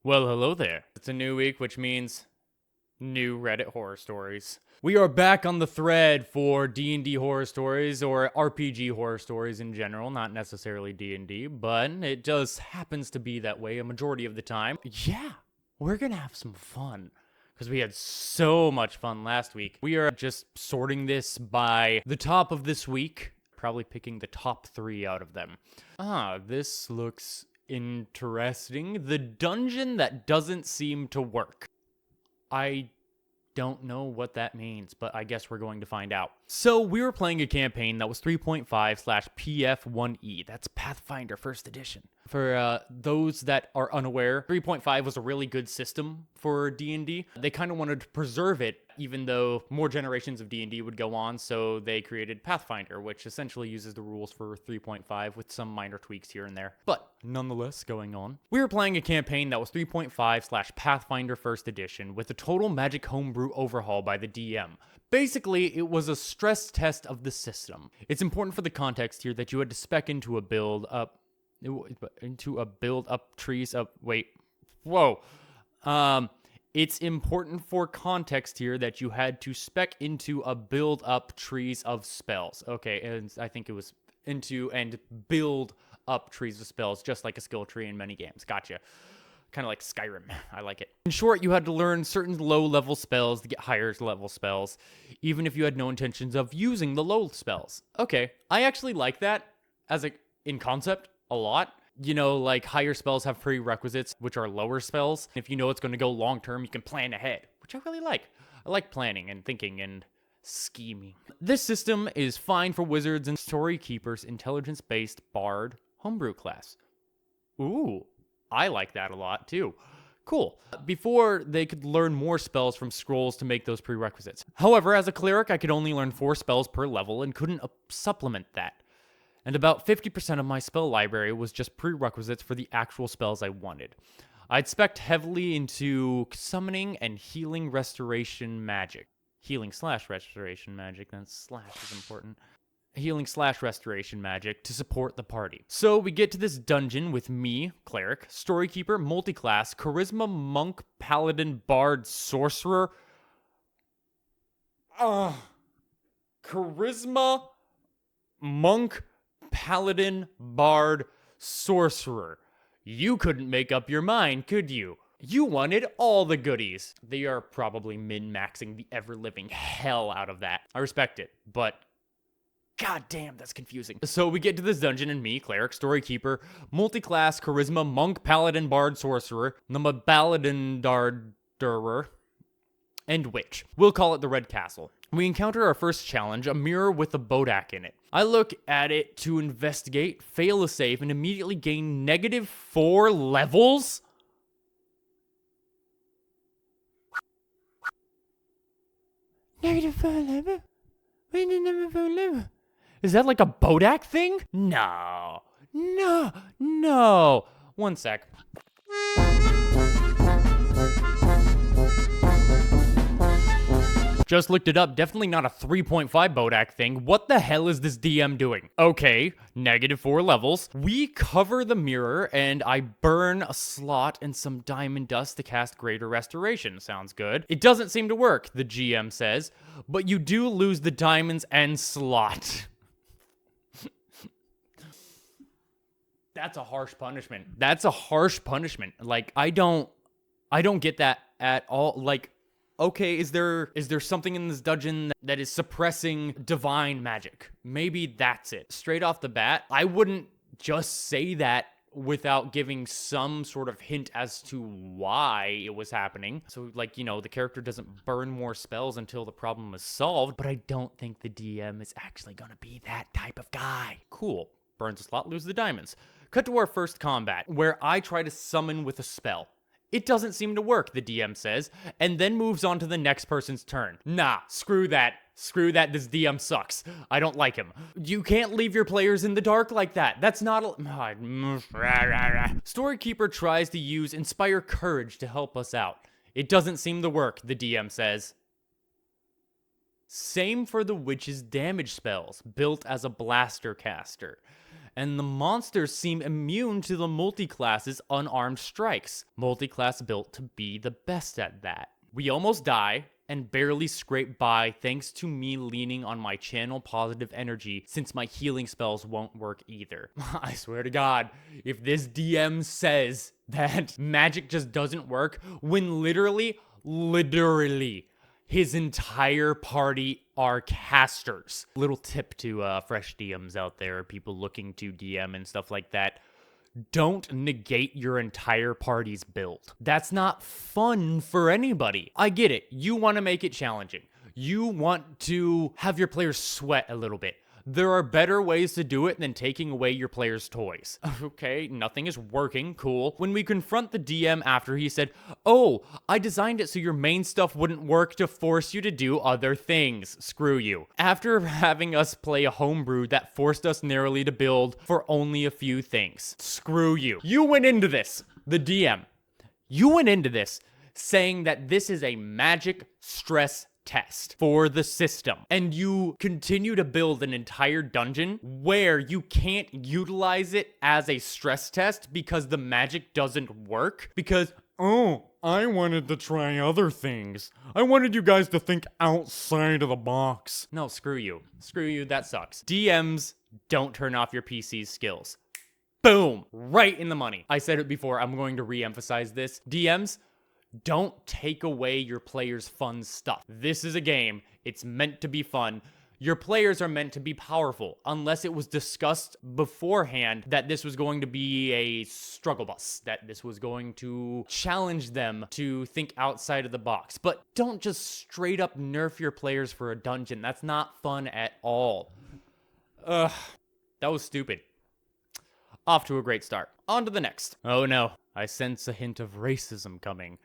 Well, hello there. It's a new week, which means new Reddit horror stories. We are back on the thread for D&D horror stories or RPG horror stories in general, not necessarily D&D, but it just happens to be that way a majority of the time. Yeah, we're gonna have some fun because we had so much fun last week. We are just sorting this by the top of this week, probably picking the top 3 out of them. This looks interesting. The dungeon that doesn't seem to work. I don't know what that means, but I guess we're going to find out. So we were playing a campaign that was 3.5/PF1E. That's Pathfinder 1st Edition. For those that are unaware, 3.5 was a really good system for D&D. They kind of wanted to preserve it, even though more generations of D&D would go on, so they created Pathfinder, which essentially uses the rules for 3.5 with some minor tweaks here and there. But nonetheless, going on. We were playing a campaign that was 3.5/Pathfinder 1st Edition with a total magic homebrew overhaul by the DM. Basically, it was a stress test of the system. It's important for the context here that you had to spec into a build up trees of it's important for context here that you had to spec into a build up trees of spells. Okay, and I think it was into and build up trees of spells, just like a skill tree in many games. Gotcha. Kind of like Skyrim. I like it. In short, you had to learn certain low-level spells to get higher-level spells, even if you had no intentions of using the low spells. Okay, I actually like that in concept a lot. You know, like higher spells have prerequisites, which are lower spells. If you know it's going to go long-term, you can plan ahead, which I really like. I like planning and thinking and scheming. This system is fine for wizards and story keepers, intelligence-based bard homebrew class. Ooh. I like that a lot, too. Cool. Before, they could learn more spells from scrolls to make those prerequisites. However, as a cleric, I could only learn 4 spells per level and couldn't supplement that. And about 50% of my spell library was just prerequisites for the actual spells I wanted. I'd spec'd heavily into summoning and healing restoration magic. Healing/restoration magic, that slash is important. Healing/restoration magic to support the party. So we get to this dungeon with me, cleric, storykeeper, multiclass, charisma, monk, paladin, bard, sorcerer. Charisma, monk, paladin, bard, sorcerer. You couldn't make up your mind, could you? You wanted all the goodies. They are probably min-maxing the ever-living hell out of that. I respect it, but god damn, that's confusing. So we get to this dungeon and me, cleric, storykeeper, multi-class, charisma, monk, paladin, bard, sorcerer, baladindarderer, and witch. We'll call it the Red Castle. We encounter our first challenge, a mirror with a bodak in it. I look at it to investigate, fail a save, and immediately gain -4 levels? -4 level? Wait, -4 level? Is that like a bodak thing? No. One sec. Just looked it up. Definitely not a 3.5 bodak thing. What the hell is this DM doing? Okay, -4 levels. We cover the mirror and I burn a slot and some diamond dust to cast Greater Restoration. Sounds good. It doesn't seem to work, the GM says, but you do lose the diamonds and slot. That's a harsh punishment. Like, I don't get that at all. Like, okay, is there something in this dungeon that is suppressing divine magic? Maybe that's it. Straight off the bat, I wouldn't just say that without giving some sort of hint as to why it was happening. So, like, you know, the character doesn't burn more spells until the problem is solved, but I don't think the DM is actually gonna be that type of guy. Cool. Burns a slot, lose the diamonds. Cut to our first combat, where I try to summon with a spell. It doesn't seem to work, the DM says, and then moves on to the next person's turn. Nah, screw that. This DM sucks. I don't like him. You can't leave your players in the dark like that. That's not Storykeeper tries to use Inspire Courage to help us out. It doesn't seem to work, the DM says. Same for the witch's damage spells, built as a blaster caster. and the monsters seem immune to the multi-class's unarmed strikes. Multi-class built to be the best at that. We almost die and barely scrape by thanks to me leaning on my channel positive energy since my healing spells won't work either. I swear to God, if this DM says that magic just doesn't work when literally, his entire party are casters. Little tip to fresh DMs out there, people looking to DM and stuff like that. Don't negate your entire party's build. That's not fun for anybody. I get it. You want to make it challenging. You want to have your players sweat a little bit. There are better ways to do it than taking away your players' toys. Okay, nothing is working, cool. When we confront the DM after he said, "Oh, I designed it so your main stuff wouldn't work to force you to do other things. Screw you." After having us play a homebrew that forced us narrowly to build for only a few things. Screw you. You went into this, the DM. You went into this saying that this is a magic stress test for the system, and you continue to build an entire dungeon where you can't utilize it as a stress test because the magic doesn't work because, oh, I wanted to try other things. I wanted you guys to think outside of the box. No, screw you. Screw you, that sucks. DMs, don't turn off your PC's skills. Boom! Right in the money. I said it before, I'm going to re-emphasize this. DMs, don't take away your players' fun stuff. This is a game. It's meant to be fun. Your players are meant to be powerful, unless it was discussed beforehand that this was going to be a struggle bus, that this was going to challenge them to think outside of the box. But don't just straight up nerf your players for a dungeon. That's not fun at all. Ugh, that was stupid. Off to a great start. On to the next. Oh no, I sense a hint of racism coming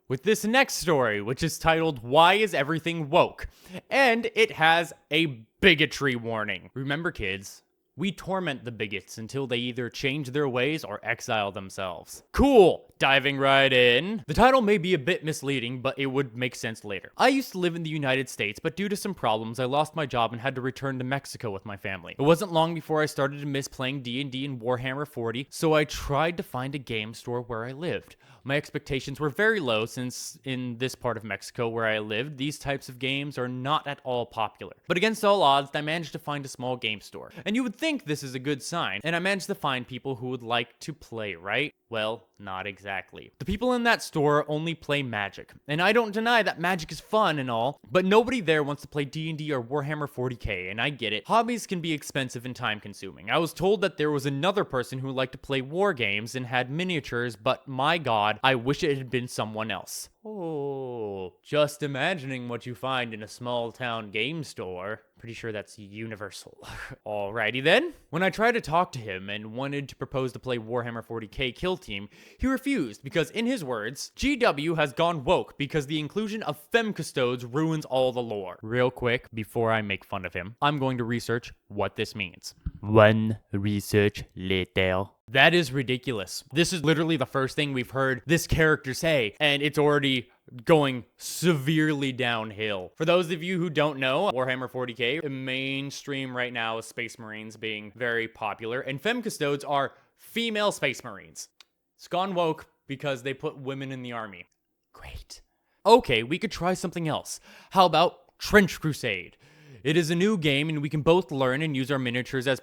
with this next story, which is titled, "Why is Everything Woke?" And it has a bigotry warning. Remember, kids, we torment the bigots until they either change their ways or exile themselves. Cool! Diving right in. The title may be a bit misleading, but it would make sense later. I used to live in the United States, but due to some problems, I lost my job and had to return to Mexico with my family. It wasn't long before I started to miss playing D&D and Warhammer 40, so I tried to find a game store where I lived. My expectations were very low since in this part of Mexico where I lived, these types of games are not at all popular. But against all odds, I managed to find a small game store. And you would think this is a good sign, and I managed to find people who would like to play, right? Well, not exactly. The people in that store only play Magic, and I don't deny that Magic is fun and all, but nobody there wants to play D&D or Warhammer 40k, and I get it. Hobbies can be expensive and time-consuming. I was told that there was another person who liked to play war games and had miniatures, but my god, I wish it had been someone else. Oh, just imagining what you find in a small-town game store. Pretty sure that's universal. Alrighty then. When I tried to talk to him and wanted to propose to play Warhammer 40k Kill Team, he refused because, in his words, GW has gone woke because the inclusion of femcustodes ruins all the lore. Real quick, before I make fun of him, I'm going to research what this means. One research later. That is ridiculous. This is literally the first thing we've heard this character say, and it's already going severely downhill. For those of you who don't know, Warhammer 40k, mainstream right now is Space Marines being very popular, and femcustodes are female Space Marines. It's gone woke because they put women in the army. Great. Okay, we could try something else. How about Trench Crusade? It is a new game, and we can both learn and use our miniatures as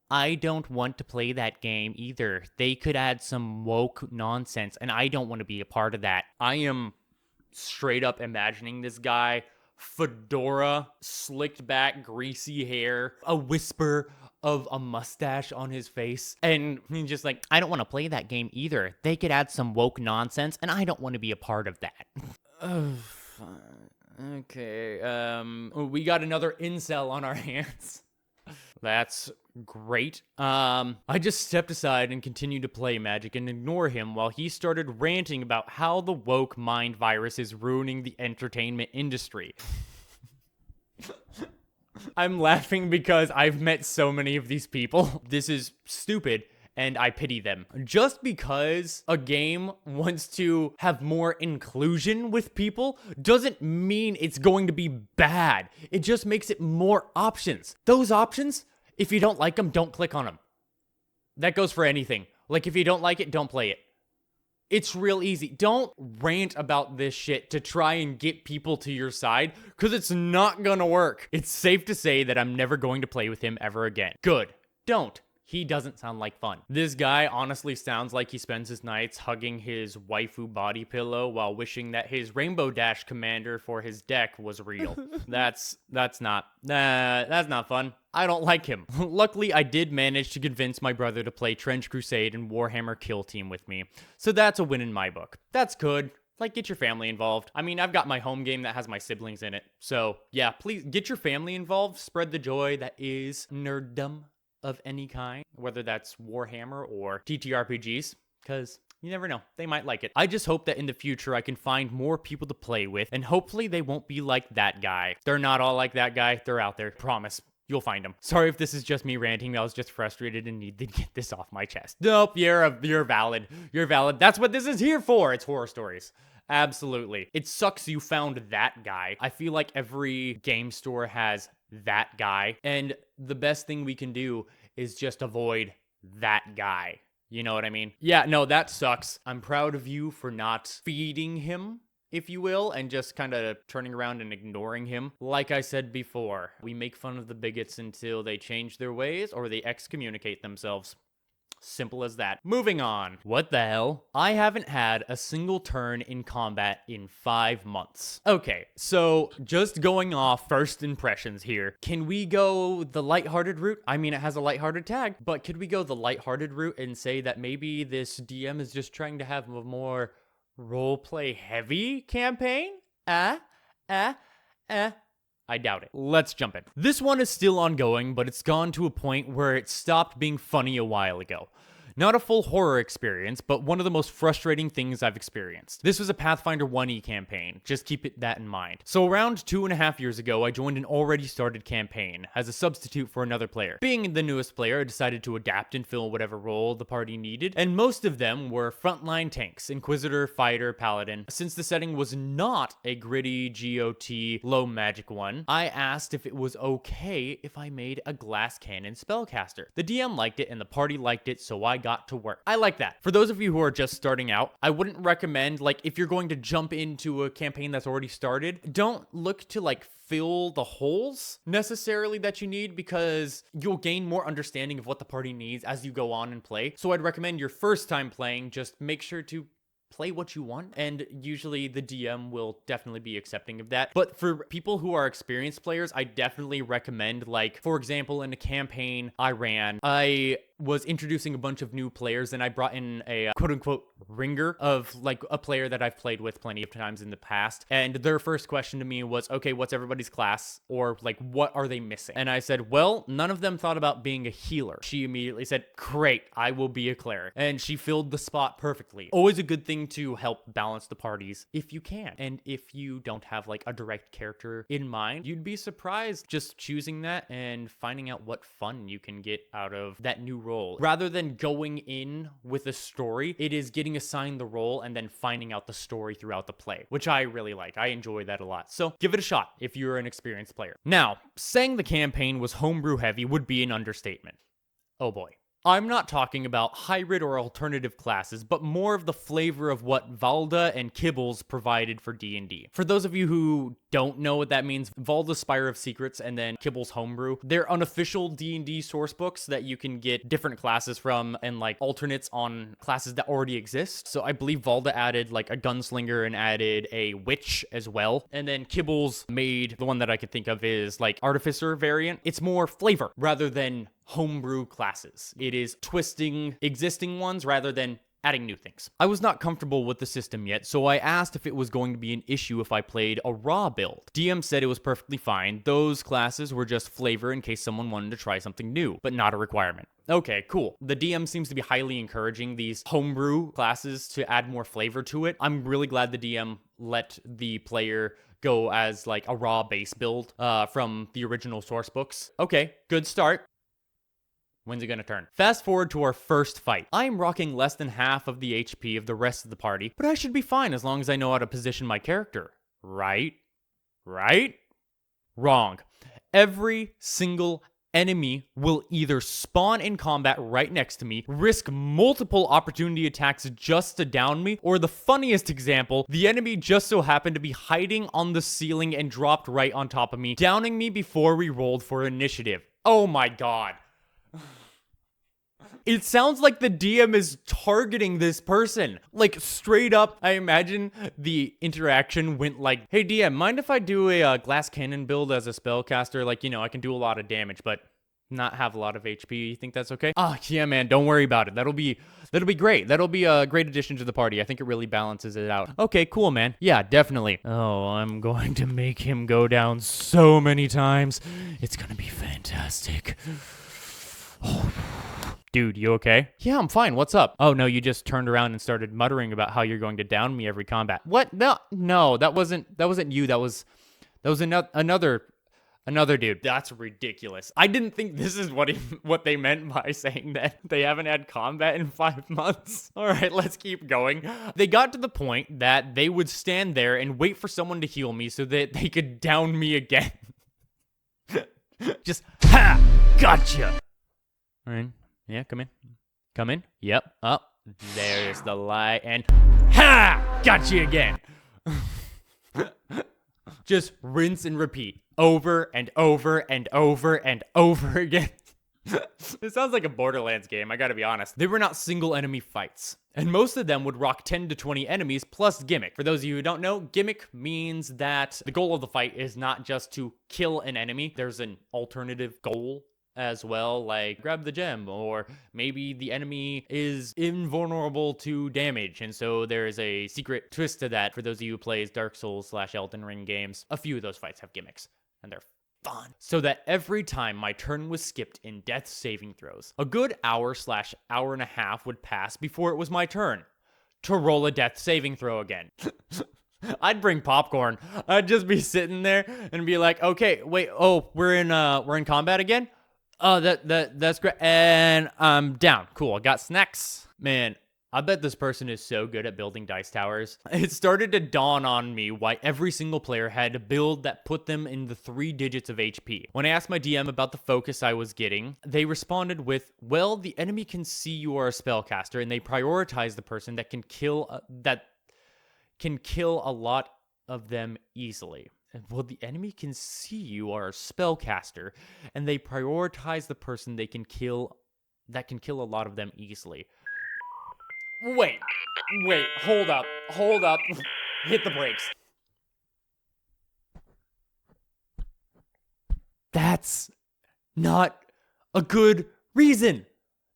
I don't want to play that game either. They could add some woke nonsense, and I don't want to be a part of that. I am straight up imagining this guy, fedora, slicked back, greasy hair, a whisper of a mustache on his face, and he's just like, I don't want to play that game either. They could add some woke nonsense, and I don't want to be a part of that. Okay, we got another incel on our hands. That's great. I just stepped aside and continued to play Magic and ignore him while he started ranting about how the woke mind virus is ruining the entertainment industry. I'm laughing because I've met so many of these people. This is stupid, and I pity them. Just because a game wants to have more inclusion with people doesn't mean it's going to be bad. It just makes it more options. Those options, if you don't like them, don't click on them. That goes for anything. Like, if you don't like it, don't play it. It's real easy. Don't rant about this shit to try and get people to your side, because it's not gonna work. It's safe to say that I'm never going to play with him ever again. Good. Don't. He doesn't sound like fun. This guy honestly sounds like he spends his nights hugging his waifu body pillow while wishing that his Rainbow Dash commander for his deck was real. That's not fun. I don't like him. Luckily, I did manage to convince my brother to play Trench Crusade and Warhammer Kill Team with me, so that's a win in my book. That's good. Like, get your family involved. I mean, I've got my home game that has my siblings in it, so yeah, please get your family involved. Spread the joy that is nerddom of any kind, whether that's Warhammer or TTRPGs, because you never know, they might like it. I just hope that in the future I can find more people to play with, and hopefully they won't be like that guy. They're not all like that guy. They're out there. Promise. You'll find them. Sorry if this is just me ranting. I was just frustrated and needed to get this off my chest. Nope, you're valid. You're valid. That's what this is here for. It's horror stories. Absolutely. It sucks you found that guy. I feel like every game store has that guy, and the best thing we can do is just avoid that guy. You know what I mean? Yeah, no, that sucks. I'm proud of you for not feeding him, if you will, and just kind of turning around and ignoring him. Like I said before, we make fun of the bigots until they change their ways or they excommunicate themselves. Simple as that. Moving on. What the hell? I haven't had a single turn in combat in 5 months. Okay, so just going off first impressions here. Can we go the lighthearted route? I mean, it has a lighthearted tag, but could we go the lighthearted route and say that maybe this DM is just trying to have a more roleplay heavy campaign? I doubt it. Let's jump in. This one is still ongoing, but it's gone to a point where it stopped being funny a while ago. Not a full horror experience, but one of the most frustrating things I've experienced. This was a Pathfinder 1e campaign, just keep that in mind. So around 2.5 years ago, I joined an already started campaign as a substitute for another player. Being the newest player, I decided to adapt and fill whatever role the party needed, and most of them were frontline tanks, Inquisitor, Fighter, Paladin. Since the setting was not a gritty GOT low magic one, I asked if it was okay if I made a glass cannon spellcaster. The DM liked it and the party liked it, so I got to work. I like that. For those of you who are just starting out, I wouldn't recommend, like, if you're going to jump into a campaign that's already started, don't look to, like, fill the holes necessarily that you need, because you'll gain more understanding of what the party needs as you go on and play. So I'd recommend your first time playing, just make sure to play what you want, and usually the DM will definitely be accepting of that. But for people who are experienced players, I definitely recommend, like, for example, in a campaign I ran, I was introducing a bunch of new players, and I brought in a quote-unquote ringer of, like, a player that I've played with plenty of times in the past, and their first question to me was, okay, what's everybody's class? Or, like, what are they missing? And I said, well, none of them thought about being a healer. She immediately said, great, I will be a cleric. And she filled the spot perfectly. Always a good thing to help balance the parties if you can. And if you don't have, like, a direct character in mind, you'd be surprised just choosing that and finding out what fun you can get out of that new role. Rather than going in with a story, it is getting assigned the role and then finding out the story throughout the play, which I really like. I enjoy that a lot. So give it a shot if you're an experienced player. Now, saying the campaign was homebrew heavy would be an understatement. Oh boy. I'm not talking about hybrid or alternative classes, but more of the flavor of what Valda and Kibbles provided for D&D. For those of you who don't know what that means, Valda's Spire of Secrets and then Kibbles Homebrew, they're unofficial D&D source books that you can get different classes from and, like, alternates on classes that already exist. So I believe Valda added, like, a gunslinger and added a witch as well. And then Kibbles made the one that I could think of is, like, artificer variant. It's more flavor rather than homebrew classes. It is twisting existing ones rather than adding new things. I was not comfortable with the system yet, so I asked if it was going to be an issue if I played a raw build. DM said it was perfectly fine. Those classes were just flavor in case someone wanted to try something new, but not a requirement. Okay, cool. The DM seems to be highly encouraging these homebrew classes to add more flavor to it. I'm really glad the DM let the player go as, like, a raw base build from the original source books. Okay, good start. When's it gonna turn? Fast forward to our first fight. I am rocking less than half of the HP of the rest of the party, but I should be fine as long as I know how to position my character. Right? Right? Wrong. Every single enemy will either spawn in combat right next to me, risk multiple opportunity attacks just to down me, or the funniest example, the enemy just so happened to be hiding on the ceiling and dropped right on top of me, downing me before we rolled for initiative. Oh my god. It sounds like the DM is targeting this person. Like, straight up, I imagine the interaction went like, hey, DM, mind if I do a glass cannon build as a spellcaster? Like, you know, I can do a lot of damage, but not have a lot of HP. You think that's okay? Yeah, man, don't worry about it. That'll be great. That'll be a great addition to the party. I think it really balances it out. Okay, cool, man. Yeah, definitely. Oh, I'm going to make him go down so many times. It's gonna be fantastic. Oh. Dude, you okay? Yeah, I'm fine. What's up? Oh, no, you just turned around and started muttering about how you're going to down me every combat. What? No, that wasn't you. That was another dude. That's ridiculous. I didn't think this is what they meant by saying that they haven't had combat in 5 months. All right, let's keep going. They got to the point that they would stand there and wait for someone to heal me so that they could down me again. Just, ha! Gotcha! All right. Yeah, come in. Come in. Yep. Up. There's the light. And ha! Got you again. Just rinse and repeat. Over and over and over and over again. It sounds like a Borderlands game, I gotta be honest. They were not single enemy fights, and most of them would rock 10 to 20 enemies plus gimmick. For those of you who don't know, gimmick means that the goal of the fight is not just to kill an enemy. There's an alternative goal as well, like grab the gem, or maybe the enemy is invulnerable to damage, and so there's a secret twist to that. For those of you who plays Dark Souls / Elden Ring games, a few of those fights have gimmicks, and they're fun. So that every time my turn was skipped in death saving throws, a good hour / hour and a half would pass before it was my turn to roll a death saving throw again. I'd bring popcorn. I'd just be sitting there and be like, okay, wait, oh, we're in combat again? Oh, that's great. And I'm down. Cool. I got snacks. Man, I bet this person is so good at building dice towers. It started to dawn on me why every single player had a build that put them in the 3 digits of HP. When I asked my DM about the focus I was getting, they responded with, well, the enemy can see you are a spellcaster, and they prioritize the person that can kill a lot of them easily. Well, the enemy can see you are a spellcaster, and they prioritize the person that can kill a lot of them easily. Wait, hold up. Hit the brakes. That's not a good reason.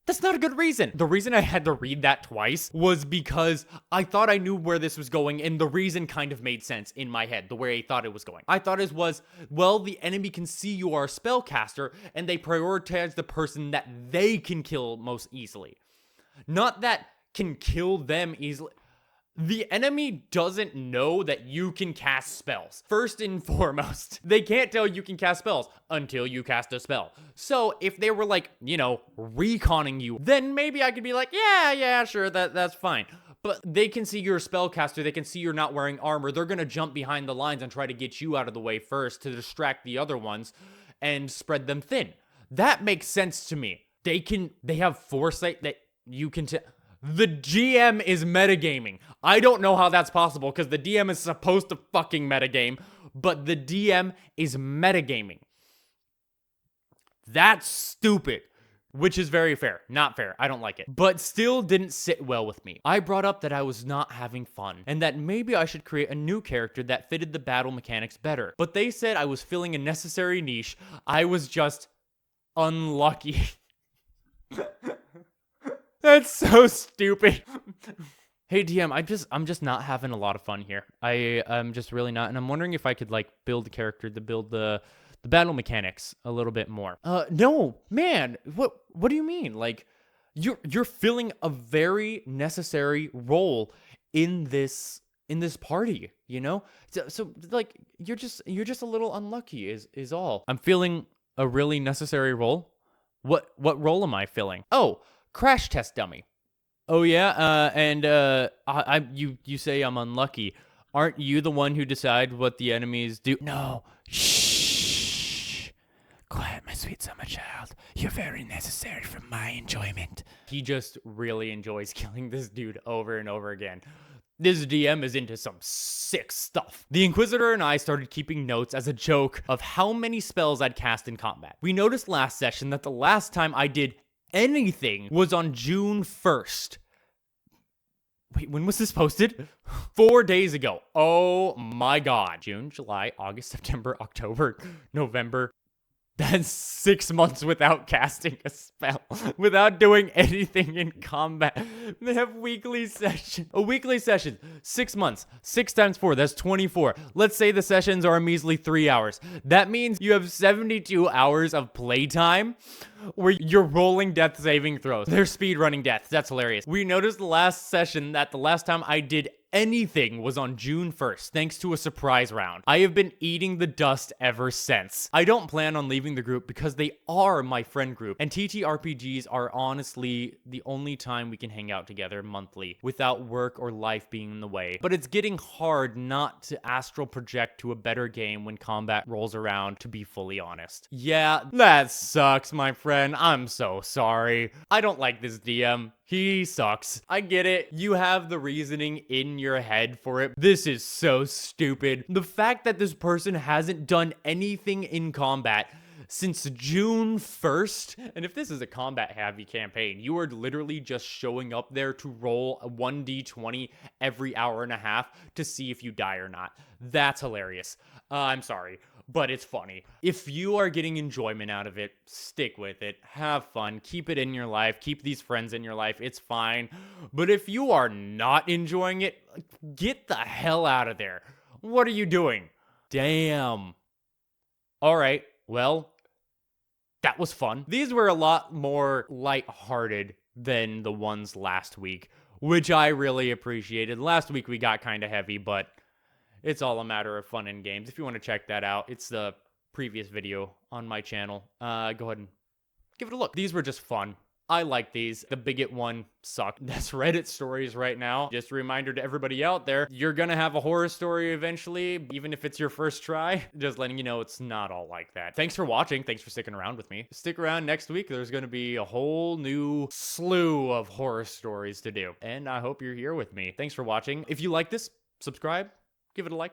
That's not a good reason. The reason I had to read that twice was because I thought I knew where this was going, and the reason kind of made sense in my head, the way I thought it was going. I thought it was, well, the enemy can see you are a spellcaster, and they prioritize the person that they can kill most easily. Not that can kill them easily. The enemy doesn't know that you can cast spells. First and foremost, they can't tell you can cast spells until you cast a spell. So if they were like, reconning you, then maybe I could be like, yeah, sure, that's fine. But they can see you're a spellcaster, they can see you're not wearing armor, they're gonna jump behind the lines and try to get you out of the way first to distract the other ones and spread them thin. That makes sense to me. They have foresight that you can The GM is metagaming. I don't know how that's possible because the DM is supposed to fucking metagame, but the DM is metagaming. That's stupid. Which is very fair. Not fair. I don't like it. But still didn't sit well with me. I brought up that I was not having fun, and that maybe I should create a new character that fitted the battle mechanics better. But they said I was filling a necessary niche. I was just unlucky. That's so stupid. Hey DM, I'm just not having a lot of fun here. I'm just really not, and I'm wondering if I could build a character to build the battle mechanics a little bit more. No, man. What do you mean? You're filling a very necessary role in this party, So you're just a little unlucky is all. I'm filling a really necessary role. What role am I filling? Oh, crash test dummy. Oh yeah, you say I'm unlucky. Aren't you the one who decide what the enemies do? No, shh, quiet, my sweet summer child. You're very necessary for my enjoyment. He just really enjoys killing this dude over and over again. This DM is into some sick stuff. The Inquisitor and I started keeping notes as a joke of how many spells I'd cast in combat. We noticed last session that the last time I did anything was on June 1st. Wait, when was this posted? 4 days ago. Oh my god. June, July, August, September, October, November. That's 6 months without casting a spell, without doing anything in combat. They have weekly sessions. A weekly session, 6 months, 6 times 4, that's 24. Let's say the sessions are a measly 3 hours. That means you have 72 hours of playtime where you're rolling death saving throws. They're speed running deaths. That's hilarious. We noticed the last session that the last time I did anything was on June 1st, thanks to a surprise round. I have been eating the dust ever since. I don't plan on leaving the group because they are my friend group, and TTRPGs are honestly the only time we can hang out together monthly without work or life being in the way. But it's getting hard not to astral project to a better game when combat rolls around, to be fully honest. Yeah, that sucks, my friend. I'm so sorry. I don't like this DM. He sucks. I get it. You have the reasoning in your head for it. This is so stupid. The fact that this person hasn't done anything in combat since June 1st, and if this is a combat heavy campaign, you are literally just showing up there to roll a 1d20 every hour and a half to see if you die or not. That's hilarious. I'm sorry, but it's funny. If you are getting enjoyment out of it, stick with it. Have fun. Keep it in your life. Keep these friends in your life. It's fine. But if you are not enjoying it, get the hell out of there. What are you doing? Damn. All right. Well, that was fun. These were a lot more lighthearted than the ones last week, which I really appreciated. Last week we got kind of heavy, but it's all a matter of fun and games. If you want to check that out, it's the previous video on my channel. Go ahead and give it a look. These were just fun. I like these. The bigot one sucked. That's Reddit stories right now. Just a reminder to everybody out there, you're gonna have a horror story eventually, even if it's your first try. Just letting you know it's not all like that. Thanks for watching. Thanks for sticking around with me. Stick around next week. There's gonna be a whole new slew of horror stories to do. And I hope you're here with me. Thanks for watching. If you like this, subscribe, give it a like.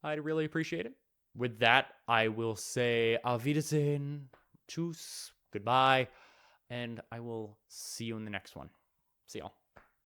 I'd really appreciate it. With that, I will say auf Wiedersehen, tschüss, goodbye, and I will see you in the next one. See y'all.